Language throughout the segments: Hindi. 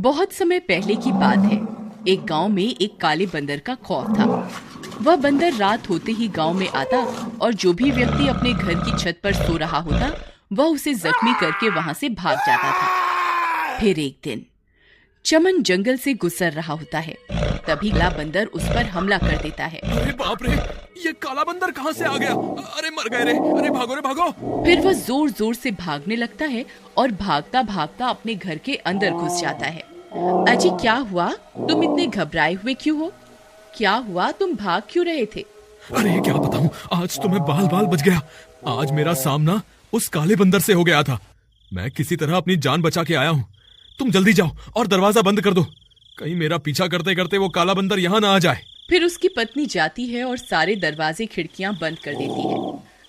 बहुत समय पहले की बात है। एक गांव में एक काले बंदर का खौफ था। वह बंदर रात होते ही गांव में आता और जो भी व्यक्ति अपने घर की छत पर सो रहा होता वह उसे जख्मी करके वहां से भाग जाता था। फिर एक दिन चमन जंगल से गुजर रहा होता है। तभी काला बंदर उस पर हमला कर देता है। अरे बाप रे, ये काला बंदर कहाँ से आ गया? अरे मर गए रे, अरे भागो रे भागो। फिर वह जोर जोर से भागने लगता है और भागता भागता अपने घर के अंदर घुस जाता है। अजी क्या हुआ? तुम इतने घबराए हुए क्यों हो? क्या हुआ? तुम भाग क्यों रहे थे? अरे क्या बताऊं, आज तो मैं बाल बाल बच गया। आज मेरा सामना उस काले बंदर से हो गया था। मैं किसी तरह अपनी जान बचा के आया हूँ। तुम जल्दी जाओ और दरवाजा बंद कर दो, कहीं मेरा पीछा करते करते वो काला बंदर यहाँ ना आ जाए। फिर उसकी पत्नी जाती है और सारे दरवाजे खिड़कियां बंद कर देती है।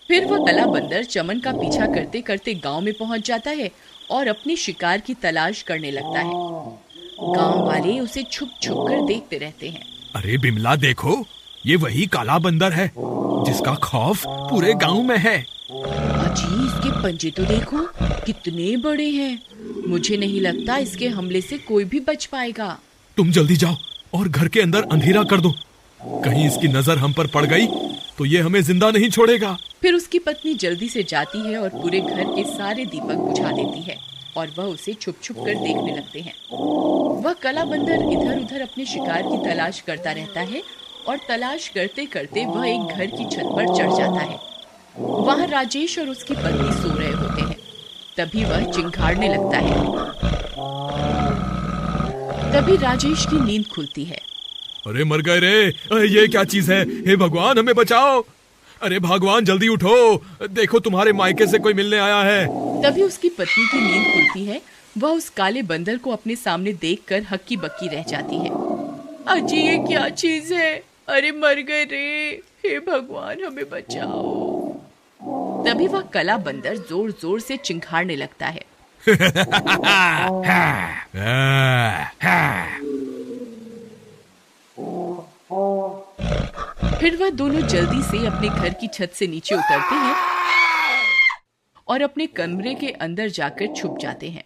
फिर वह काला बंदर चमन का पीछा करते करते गांव में पहुंच जाता है और अपने शिकार की तलाश करने लगता है। गांव वाले उसे छुप छुप कर देखते रहते हैं। अरे बिमला देखो, ये वही काला बंदर है जिसका खौफ पूरे गांव में है। अजी इसके पंजे तो देखो कितने बड़े हैं। मुझे नहीं लगता इसके हमले से कोई भी बच पाएगा। तुम जल्दी जाओ और घर के अंदर अंधेरा कर दो, कहीं इसकी नजर हम पर पड़ गई तो ये हमें जिंदा नहीं छोड़ेगा। फिर उसकी पत्नी जल्दी से जाती है और पूरे घर के सारे दीपक बुझा देती है और वह उसे छुप छुप कर देखने लगते हैं। वह काला बंदर इधर उधर अपने शिकार की तलाश करता रहता है और तलाश करते करते वह एक घर की छत पर चढ़ जाता है। वहाँ राजेश और उसकी पत्नी सो रहे होते हैं। तभी वह चिंघाड़ने लगता है। तभी राजेश की नींद खुलती है। अरे मर गए रे, ये क्या चीज है? हे भगवान हमें बचाओ। अरे भगवान जल्दी उठो, देखो तुम्हारे मायके से कोई मिलने आया है। तभी उसकी पत्नी की नींद खुलती है। वह उस काले बंदर को अपने सामने देखकर हक्की बक्की रह जाती है। अजी ये क्या चीज है? अरे मर गए रे, हे भगवान हमें बचाओ। तभी वह काला बंदर जोर जोर से चिंघाड़ने लगता है। फिर वह दोनों जल्दी से अपने घर की छत से नीचे उतरते हैं और अपने कमरे के अंदर जाकर छुप जाते हैं।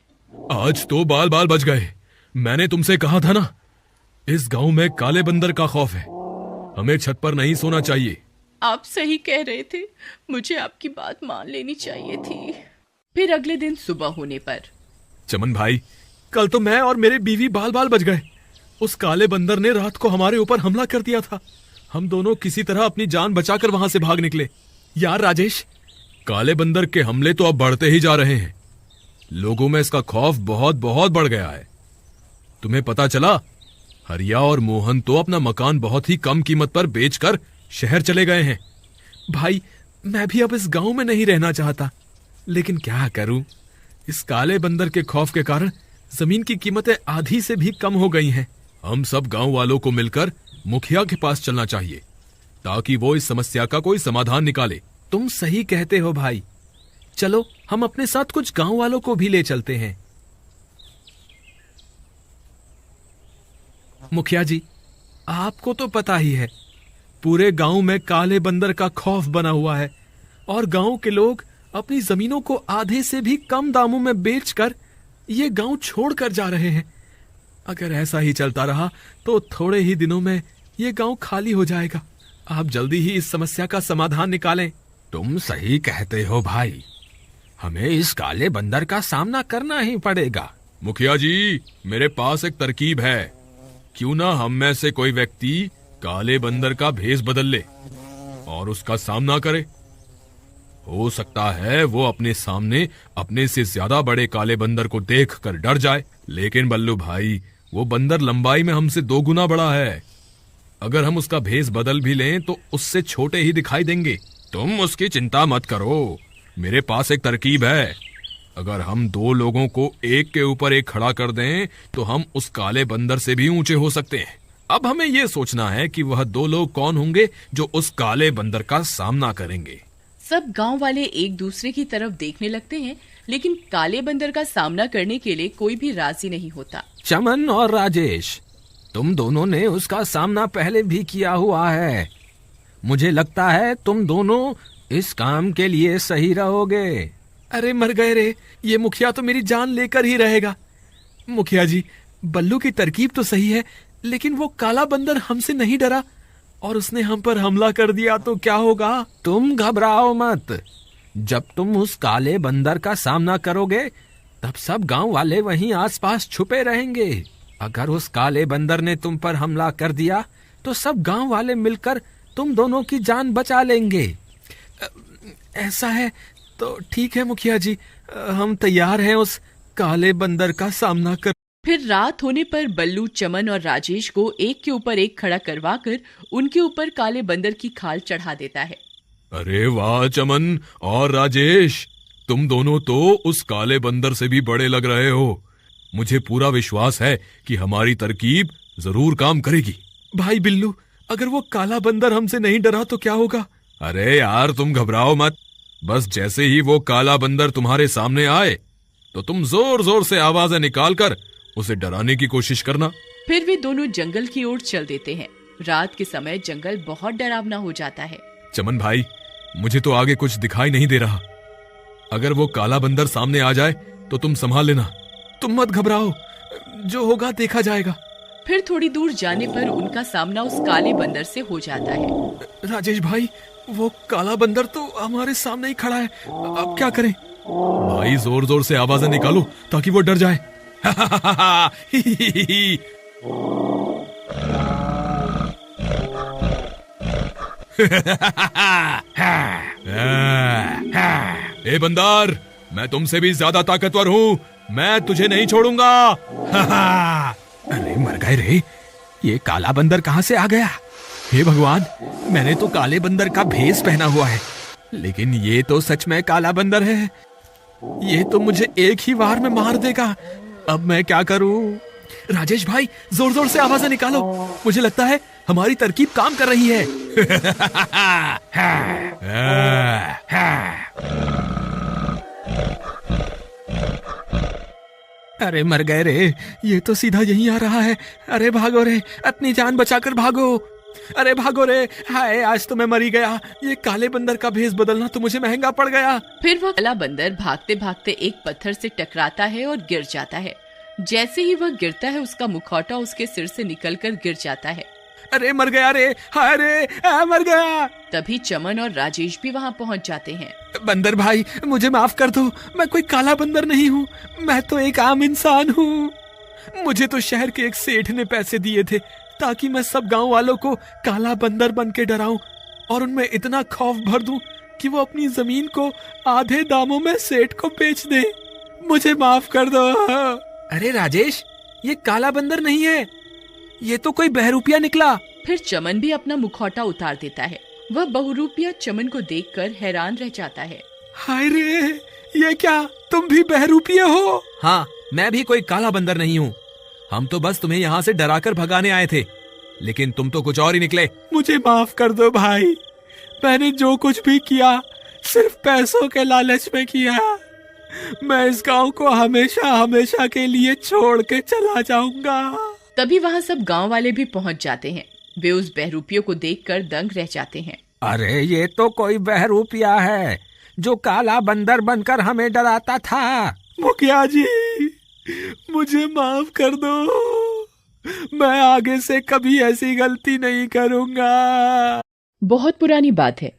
आज तो बाल बाल बच गए। मैंने तुमसे कहा था ना, इस गांव में काले बंदर का खौफ है, हमें छत पर नहीं सोना चाहिए। आप सही कह रहे थे, मुझे आपकी बात मान लेनी चाहिए थी। फिर अगले दिन सुबह होने पर चमन भाई, कल तो मैं और मेरे बीवी बाल बाल बच गए। उस काले बंदर ने रात को हमारे ऊपर हमला कर दिया था। हम दोनों किसी तरह अपनी जान बचाकर वहां से भाग निकले। यार राजेश, काले बंदर के हमले तो अब बढ़ते ही जा रहे हैं। लोगों में इसका खौफ बहुत बहुत बढ़ गया है। तुम्हें पता चला, हरिया और मोहन तो अपना मकान बहुत ही कम कीमत पर बेचकर शहर चले गए हैं। भाई मैं भी अब इस गांव में नहीं रहना चाहता, लेकिन क्या करूं, इस काले बंदर के खौफ के कारण जमीन की कीमतें आधी से भी कम हो गई हैं। हम सब गांव वालों को मिलकर मुखिया के पास चलना चाहिए ताकि वो इस समस्या का कोई समाधान निकाले। तुम सही कहते हो भाई, चलो हम अपने साथ कुछ गांव वालों को भी ले चलते हैं। मुखिया जी, आपको तो पता ही है, पूरे गांव में काले बंदर का खौफ बना हुआ है और गांव के लोग अपनी जमीनों को आधे से भी कम दामों में बेचकर ये गांव छोड़कर जा रहे हैं। अगर ऐसा ही चलता रहा तो थोड़े ही दिनों में ये गांव खाली हो जाएगा। आप जल्दी ही इस समस्या का समाधान निकालें। तुम सही कहते हो भाई, हमें इस काले बंदर का सामना करना ही पड़ेगा। मुखिया जी, मेरे पास एक तरकीब है। क्यों ना हम में से कोई व्यक्ति काले बंदर का भेष बदल ले और उसका सामना करे। हो सकता है वो अपने सामने अपने से ज्यादा बड़े काले बंदर को देखकर डर जाए, लेकिन बल्लू भाई, वो बंदर लंबाई में हमसे 2 गुना बड़ा है। अगर हम उसका भेष बदल भी लें तो उससे छोटे ही दिखाई देंगे। तुम उसकी चिंता मत करो, मेरे पास एक तरकीब है। अगर हम 2 लोगों को एक के ऊपर एक खड़ा कर दें तो हम उस काले बंदर से भी ऊंचे हो सकते हैं। अब हमें यह सोचना है कि वह 2 लोग कौन होंगे जो उस काले बंदर का सामना करेंगे। सब गांव वाले एक दूसरे की तरफ देखने लगते हैं, लेकिन काले बंदर का सामना करने के लिए कोई भी राजी नहीं होता। चमन और राजेश, तुम दोनों ने उसका सामना पहले भी किया हुआ है। मुझे लगता है तुम दोनों इस काम के लिए सही रहोगे। अरे मर गए रे, ये मुखिया तो मेरी जान लेकर ही रहेगा। मुखिया जी, बल्लू की तरकीब तो सही है, लेकिन वो काला बंदर हमसे नहीं डरा और उसने हम पर हमला कर दिया तो क्या होगा? तुम घबराओ मत। जब तुम उस काले बंदर का सामना करोगे तब सब गांव वाले वहीं आसपास छुपे रहेंगे। अगर उस काले बंदर ने तुम पर हमला कर दिया तो सब गांव वाले मिलकर तुम दोनों की जान बचा लेंगे। ऐसा है तो ठीक है मुखिया जी, हम तैयार हैं उस काले बंदर का सामना कर। फिर रात होने पर बल्लू चमन और राजेश को एक के ऊपर एक खड़ा करवाकर उनके ऊपर काले बंदर की खाल चढ़ा देता है। अरे वाह चमन और राजेश, तुम दोनों तो उस काले बंदर से भी बड़े लग रहे हो। मुझे पूरा विश्वास है कि हमारी तरकीब जरूर काम करेगी। भाई बिल्लू, अगर वो काला बंदर हमसे नहीं डरा तो क्या होगा? अरे यार तुम घबराओ मत, बस जैसे ही वो काला बंदर तुम्हारे सामने आए तो तुम जोर जोर से आवाजें निकालकर उसे डराने की कोशिश करना। फिर वे दोनों जंगल की ओर चल देते हैं। रात के समय जंगल बहुत डरावना हो जाता है। चमन भाई, मुझे तो आगे कुछ दिखाई नहीं दे रहा। अगर वो काला बंदर सामने आ जाए तो तुम संभाल लेना। तुम मत घबराओ, जो होगा देखा जाएगा। फिर थोड़ी दूर जाने पर उनका सामना उस काले बंदर से हो जाता है। राजेश भाई, वो काला बंदर तो हमारे सामने ही खड़ा है, अब क्या करें? भाई जोर जोर से आवाजें निकालो ताकि वो डर जाए। ए बंदर, मैं तुमसे भी ज्यादा ताकतवर हूँ, मैं तुझे नहीं छोड़ूंगा। अरे मर गए रे, ये काला बंदर कहाँ से आ गया? हे भगवान, मैंने तो काले बंदर का भेष पहना हुआ है, लेकिन ये तो सच में काला बंदर है। ये तो मुझे एक ही वार में मार देगा। अब मैं क्या करूं? राजेश भाई, जोर जोर से आवाजें निकालो, मुझे लगता है हमारी तरकीब काम कर रही है। अरे मर गए रे, ये तो सीधा यहीं आ रहा है। अरे भागो रे, अपनी जान बचाकर भागो। अरे भागो रे, हाय आज तो मैं मरी गया। ये काले बंदर का भेष बदलना तो मुझे महंगा पड़ गया। फिर वह काला बंदर भागते भागते एक पत्थर से टकराता है और गिर जाता है। जैसे ही वह गिरता है उसका मुखौटा उसके सिर से निकलकर गिर जाता है। अरे मर गया रे, हाय रे, मर गया। तभी चमन और राजेश भी वहाँ पहुँच जाते हैं। बंदर भाई, मुझे माफ कर दो, मैं कोई काला बंदर नहीं हूँ, मैं तो एक आम इंसान हूँ। मुझे तो शहर के एक सेठ ने पैसे दिए थे ताकि मैं सब गांव वालों को काला बंदर बन के डराऊं और उनमें इतना खौफ भर दूं कि वो अपनी जमीन को आधे दामों में सेठ को बेच दे। मुझे माफ कर दो। अरे राजेश, ये काला बंदर नहीं है, ये तो कोई बहरूपिया निकला। फिर चमन भी अपना मुखौटा उतार देता है। वह बहुरूपिया चमन को देखकर हैरान रह जाता है। हाय रे, ये क्या, तुम भी बहरूपिया हो? हाँ, मैं भी कोई काला बंदर नहीं हूँ। हम तो बस तुम्हें यहाँ से डराकर भगाने आए थे, लेकिन तुम तो कुछ और ही निकले। मुझे माफ कर दो भाई, मैंने जो कुछ भी किया सिर्फ पैसों के लालच में किया। मैं इस गांव को हमेशा हमेशा के लिए छोड़ के चला जाऊंगा। तभी वहाँ सब गांव वाले भी पहुँच जाते हैं। वे उस बहरूपियों को देखकर दंग रह जाते हैं। अरे ये तो कोई बहरूपिया है जो काला बंदर बनकर हमें डराता था। मुखिया जी, मुझे माफ कर दो, मैं आगे से कभी ऐसी गलती नहीं करूंगा। बहुत पुरानी बात है।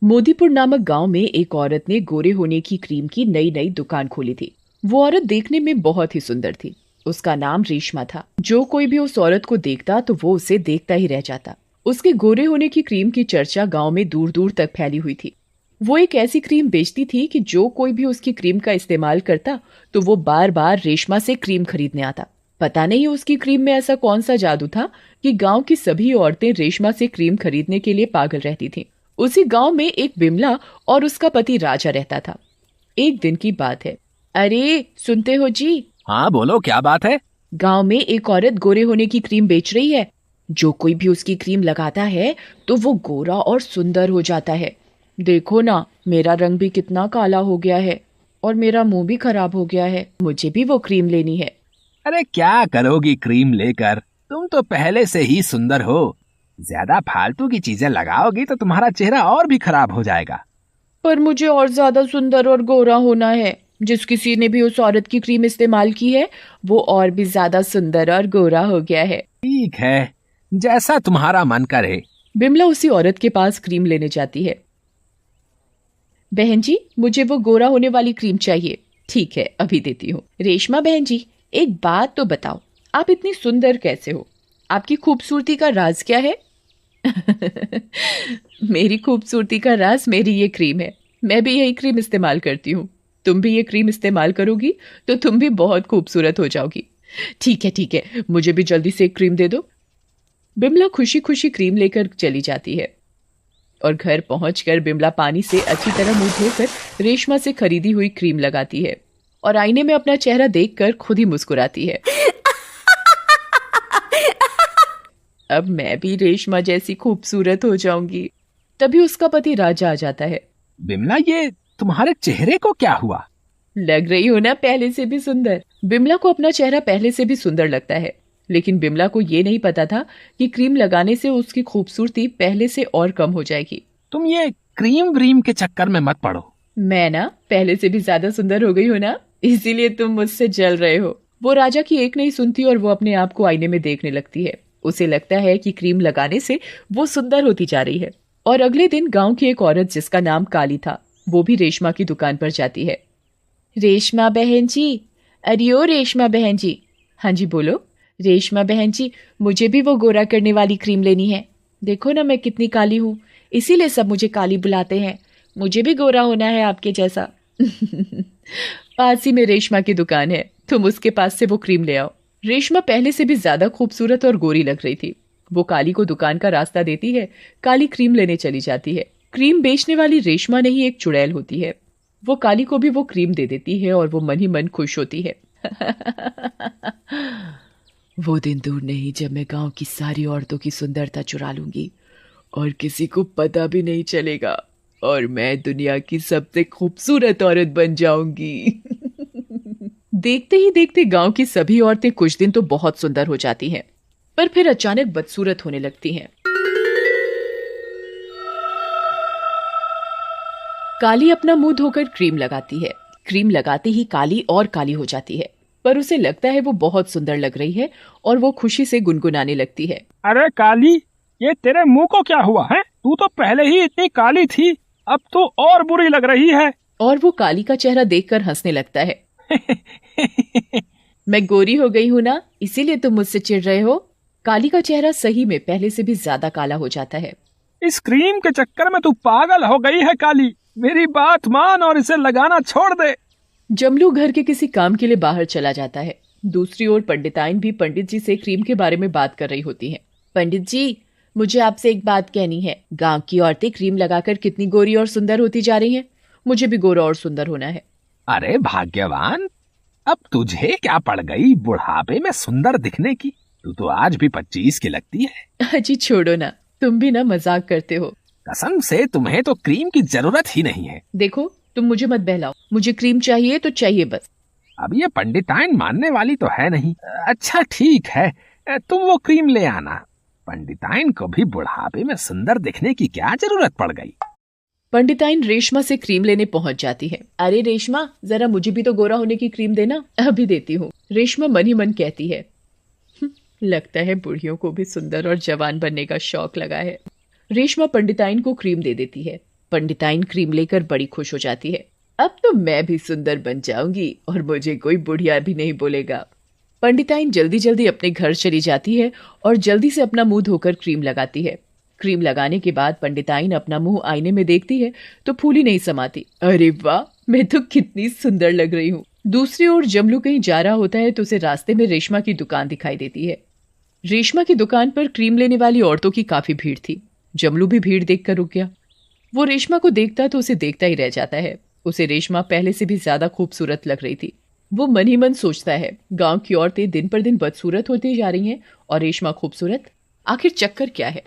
मोदीपुर नामक गांव में एक औरत ने गोरे होने की क्रीम की नई नई दुकान खोली थी। वो औरत देखने में बहुत ही सुंदर थी। उसका नाम रेशमा था। जो कोई भी उस औरत को देखता तो वो उसे देखता ही रह जाता। उसके गोरे होने की क्रीम की चर्चा गांव में दूर दूर तक फैली हुई थी। वो एक ऐसी क्रीम बेचती थी कि जो कोई भी उसकी क्रीम का इस्तेमाल करता तो वो बार बार रेशमा से क्रीम खरीदने आता। पता नहीं उसकी क्रीम में ऐसा कौन सा जादू था कि गांव की सभी औरतें रेशमा से क्रीम खरीदने के लिए पागल रहती थीं। उसी गांव में एक बिमला और उसका पति राजा रहता था। एक दिन की बात है। अरे सुनते हो जी? हाँ बोलो, क्या बात है? गांव में एक औरत गोरे होने की क्रीम बेच रही है। जो कोई भी उसकी क्रीम लगाता है तो वो गोरा और सुंदर हो जाता है। देखो ना, मेरा रंग भी कितना काला हो गया है और मेरा मुंह भी खराब हो गया है। मुझे भी वो क्रीम लेनी है। अरे क्या करोगी क्रीम लेकर? तुम तो पहले से ही सुंदर हो। ज्यादा फालतू की चीजें लगाओगी तो तुम्हारा चेहरा और भी खराब हो जाएगा। पर मुझे और ज्यादा सुंदर और गोरा होना है। जिस किसी ने भी उस औरत की क्रीम इस्तेमाल की है वो और भी ज्यादा सुंदर और गोरा हो गया है। ठीक है, जैसा तुम्हारा मन करे। बिमला उसी औरत के पास क्रीम लेने जाती है। बहन जी, मुझे वो गोरा होने वाली क्रीम चाहिए। ठीक है, अभी देती हूँ। रेशमा बहन जी, एक बात तो बताओ, आप इतनी सुंदर कैसे हो? आपकी खूबसूरती का राज क्या है? मेरी खूबसूरती का राज मेरी ये क्रीम है। मैं भी यही क्रीम इस्तेमाल करती हूँ। तुम भी ये क्रीम इस्तेमाल करोगी तो तुम भी बहुत खूबसूरत हो जाओगी। ठीक है, मुझे भी जल्दी से एक क्रीम दे दो। बिमला खुशी खुशी क्रीम लेकर चली जाती है और घर पहुंचकर बिमला पानी से अच्छी तरह मुंह धोकर रेशमा से खरीदी हुई क्रीम लगाती है और आईने में अपना चेहरा देखकर खुद ही मुस्कुराती है। अब मैं भी रेशमा जैसी खूबसूरत हो जाऊंगी। तभी उसका पति राजा आ जाता है। बिमला, ये तुम्हारे चेहरे को क्या हुआ? लग रही हो ना पहले से भी सुंदर। बिमला को अपना चेहरा पहले से भी सुंदर लगता है, लेकिन बिमला को ये नहीं पता था कि क्रीम लगाने से उसकी खूबसूरती पहले से और कम हो जाएगी। तुम ये क्रीम व्रीम के चक्कर में मत पड़ो। मैं ना पहले से भी ज्यादा सुंदर हो गई हूँ ना, इसीलिए तुम मुझसे जल रहे हो। वो राजा की एक नहीं सुनती और वो अपने आप को आईने में देखने लगती है। उसे लगता है कि क्रीम लगाने से वो सुंदर होती जा रही है। और अगले दिन गांव की एक औरत जिसका नाम काली था, वो भी रेशमा की दुकान पर जाती है। रेशमा बहन जी, अरे ओ रेशमा बहन जी। हाँ जी बोलो। रेशमा बहन जी, मुझे भी वो गोरा करने वाली क्रीम लेनी है। देखो ना मैं कितनी काली हूँ, इसीलिए सब मुझे काली बुलाते हैं। मुझे भी गोरा होना है आपके जैसा। पास ही में रेशमा की दुकान है, तुम उसके पास से वो क्रीम ले आओ। रेशमा पहले से भी ज्यादा खूबसूरत और गोरी लग रही थी। वो काली को दुकान का रास्ता देती है। काली क्रीम लेने चली जाती है। क्रीम बेचने वाली रेशमा नहीं, एक चुड़ैल होती है। वो काली को भी वो क्रीम दे देती है और वो मन ही मन खुश होती है। वो दिन दूर नहीं जब मैं गांव की सारी औरतों की सुंदरता चुरा लूंगी और किसी को पता भी नहीं चलेगा और मैं दुनिया की सबसे खूबसूरत औरत बन जाऊंगी। देखते ही देखते गांव की सभी औरतें कुछ दिन तो बहुत सुंदर हो जाती हैं, पर फिर अचानक बदसूरत होने लगती हैं। काली अपना मुंह धोकर क्रीम लगाती है। क्रीम लगाते ही काली और काली हो जाती है, पर उसे लगता है वो बहुत सुंदर लग रही है और वो खुशी से गुनगुनाने लगती है। अरे काली, ये तेरे मुंह को क्या हुआ है? तू तो पहले ही इतनी काली थी, अब तो और बुरी लग रही है। और वो काली का चेहरा देखकर हंसने लगता है। मैं गोरी हो गई हूँ ना, इसीलिए तुम मुझसे चिढ़ रहे हो। काली का चेहरा सही में पहले से भी ज्यादा काला हो जाता है। इस क्रीम के चक्कर में तू पागल हो गई है काली। मेरी बात मान और इसे लगाना छोड़ दे। जमलू घर के किसी काम के लिए बाहर चला जाता है। दूसरी ओर पंडिताइन भी पंडित जी से क्रीम के बारे में बात कर रही होती हैं। पंडित जी, मुझे आपसे एक बात कहनी है। गांव की औरतें क्रीम लगाकर कितनी गोरी और सुंदर होती जा रही हैं। मुझे भी गोरा और सुंदर होना है। अरे भाग्यवान, अब तुझे क्या पड़ गई बुढ़ापे में सुंदर दिखने की? तू तो आज भी 25 की लगती है। अजी छोड़ो ना, तुम भी ना मजाक करते हो। कसम से तुम्हें तो क्रीम की जरूरत ही नहीं है। देखो, तुम मुझे मत बहलाओ। मुझे क्रीम चाहिए तो चाहिए बस। अब ये पंडिताइन मानने वाली तो है नहीं। अच्छा ठीक है, तुम वो क्रीम ले आना। पंडिताइन को भी बुढ़ापे में सुंदर दिखने की क्या जरूरत पड़ गई? पंडिताइन रेशमा से क्रीम लेने पहुंच जाती है। अरे रेशमा, जरा मुझे भी तो गोरा होने की क्रीम देना। अभी देती हूँ, रेशमा मन ही मन कहती है। लगता है बुढ़ियों को भी सुंदर और जवान बनने का शौक लगा है। रेशमा पंडिताइन को क्रीम दे देती है। पंडिताइन क्रीम लेकर बड़ी खुश हो जाती है। अब तो मैं भी सुंदर बन जाऊंगी और मुझे कोई बुढ़िया भी नहीं बोलेगा। पंडिताइन जल्दी जल्दी अपने घर चली जाती है और जल्दी से अपना मुंह धोकर क्रीम लगाती है। क्रीम लगाने के बाद पंडिताइन अपना मुंह आईने में देखती है तो फूली नहीं समाती। अरे वाह, मैं तो कितनी सुंदर लग रही हूँ। दूसरी ओर जमलू कहीं जा रहा होता है तो उसे रास्ते में रेशमा की दुकान दिखाई देती है। रेशमा की दुकान पर क्रीम लेने वाली औरतों की काफी भीड़ थी। जमलू भी भीड़ देखकर रुक गया। वो रेशमा को देखता तो उसे देखता ही रह जाता है। उसे रेशमा पहले से भी ज्यादा खूबसूरत लग रही थी। वो मन ही मन सोचता है, गांव की औरतें दिन पर दिन बदसूरत होती जा रही हैं और रेशमा खूबसूरत, आखिर चक्कर क्या है?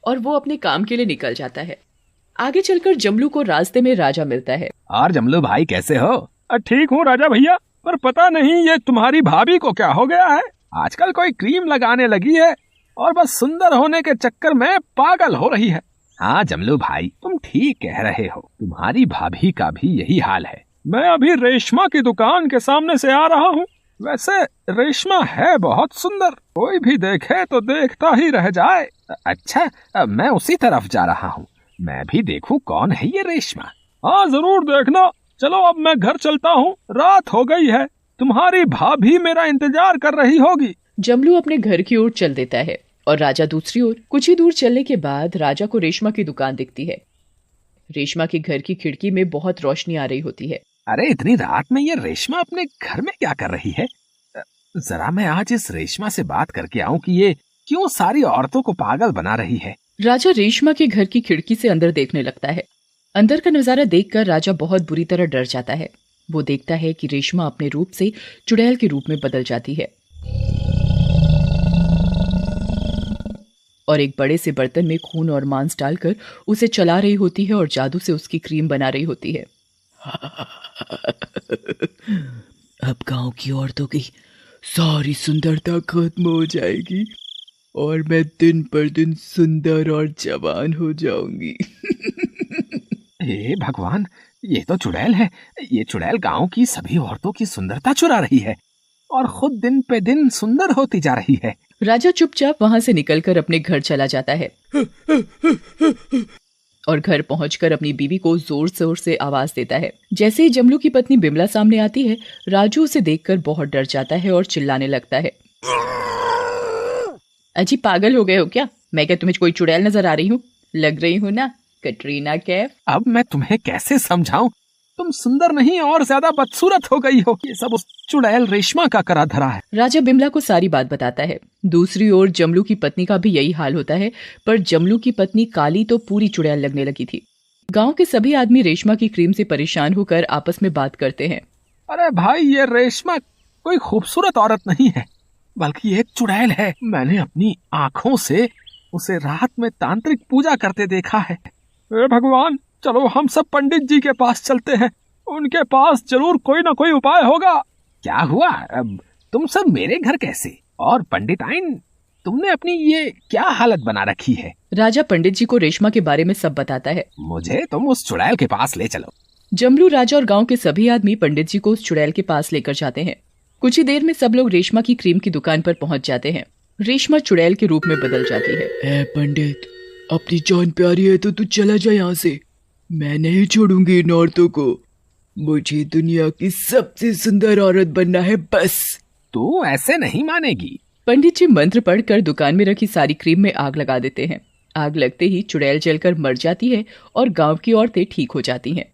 और वो अपने काम के लिए निकल जाता है। आगे चलकर जमलू को रास्ते में राजा मिलता है। और जमलू भाई कैसे हो? ठीक हूँ राजा भैया, पर पता नहीं ये तुम्हारी भाभी को क्या हो गया है। आजकल कोई क्रीम लगाने लगी है और बस सुंदर होने के चक्कर में पागल हो रही है। हाँ जमलू भाई, तुम ठीक कह रहे हो। तुम्हारी भाभी का भी यही हाल है। मैं अभी रेशमा की दुकान के सामने से आ रहा हूँ। वैसे रेशमा है बहुत सुंदर, कोई भी देखे तो देखता ही रह जाए। अच्छा, मैं उसी तरफ जा रहा हूँ, मैं भी देखूं कौन है ये रेशमा। हाँ जरूर देखना। चलो अब मैं घर चलता हूँ, रात हो गई है, तुम्हारी भाभी मेरा इंतजार कर रही होगी। जमलू अपने घर की ओर चल देता है और राजा दूसरी ओर। कुछ ही दूर चलने के बाद राजा को रेशमा की दुकान दिखती है। रेशमा के घर की खिड़की में बहुत रोशनी आ रही होती है। अरे इतनी रात में ये रेशमा अपने घर में क्या कर रही है? जरा मैं आज इस रेशमा से बात करके आऊं कि ये क्यों सारी औरतों को पागल बना रही है। राजा रेशमा के घर की खिड़की से अंदर देखने लगता है। अंदर का नजारा देखकर राजा बहुत बुरी तरह डर जाता है। वो देखता है कि रेशमा अपने रूप से चुड़ैल के रूप में बदल जाती है और एक बड़े से बर्तन में खून और मांस डालकर उसे चला रही होती है और जादू से उसकी क्रीम बना रही होती है। अब गांव की औरतों की सारी सुंदरता खत्म हो जाएगी और मैं दिन पर दिन सुंदर और जवान हो जाऊंगी। हे भगवान, ये तो चुड़ैल है। ये चुड़ैल गांव की सभी औरतों की सुंदरता चुरा रही है और खुद दिन पे दिन सुंदर होती जा रही है। राजा चुपचाप वहां से निकलकर अपने घर चला जाता है और घर पहुंचकर अपनी बीवी को जोर जोर से आवाज देता है। जैसे ही जमलू की पत्नी बिमला सामने आती है, राजू उसे देखकर बहुत डर जाता है और चिल्लाने लगता है। अजी पागल हो गए हो क्या? मैं क्या तुम्हें कोई चुड़ैल नजर आ रही हूँ? लग रही हूँ ना कटरीना कैफ। अब मैं तुम्हें कैसे समझाऊं? तुम सुंदर नहीं और ज्यादा बदसूरत हो गई हो। ये सब उस चुड़ैल रेशमा का करा धरा है। राजा बिमला को सारी बात बताता है। दूसरी ओर जमलू की पत्नी का भी यही हाल होता है, पर जमलू की पत्नी काली तो पूरी चुड़ैल लगने लगी थी। गांव के सभी आदमी रेशमा की क्रीम से परेशान होकर आपस में बात करते हैं। अरे भाई, ये रेशमा कोई खूबसूरत औरत नहीं है, बल्कि एक चुड़ैल है। मैंने अपनी आंखों से उसे रात में तांत्रिक पूजा करते देखा है। हे भगवान, चलो हम सब पंडित जी के पास चलते हैं, उनके पास जरूर कोई ना कोई उपाय होगा। क्या हुआ? अब तुम सब मेरे घर कैसे? और पंडिताइन, तुमने अपनी ये क्या हालत बना रखी है? राजा पंडित जी को रेशमा के बारे में सब बताता है। मुझे तुम उस चुड़ैल के पास ले चलो। जमलू, राजा और गांव के सभी आदमी पंडित जी को उस चुड़ैल के पास लेकर जाते हैं। कुछ ही देर में सब लोग रेशमा की क्रीम की दुकान पर पहुंच जाते हैं। रेशमा चुड़ैल के रूप में बदल जाती है। ए पंडित, अपनी जान प्यारी है तो तू चला जा यहाँ से। मैं नहीं छोड़ूंगी इन औरतों को। मुझे दुनिया की सबसे सुंदर औरत बनना है बस। तू ऐसे नहीं मानेगी। पंडित जी मंत्र पढ़कर दुकान में रखी सारी क्रीम में आग लगा देते हैं। आग लगते ही चुड़ैल जलकर मर जाती है और गांव की औरतें ठीक हो जाती हैं।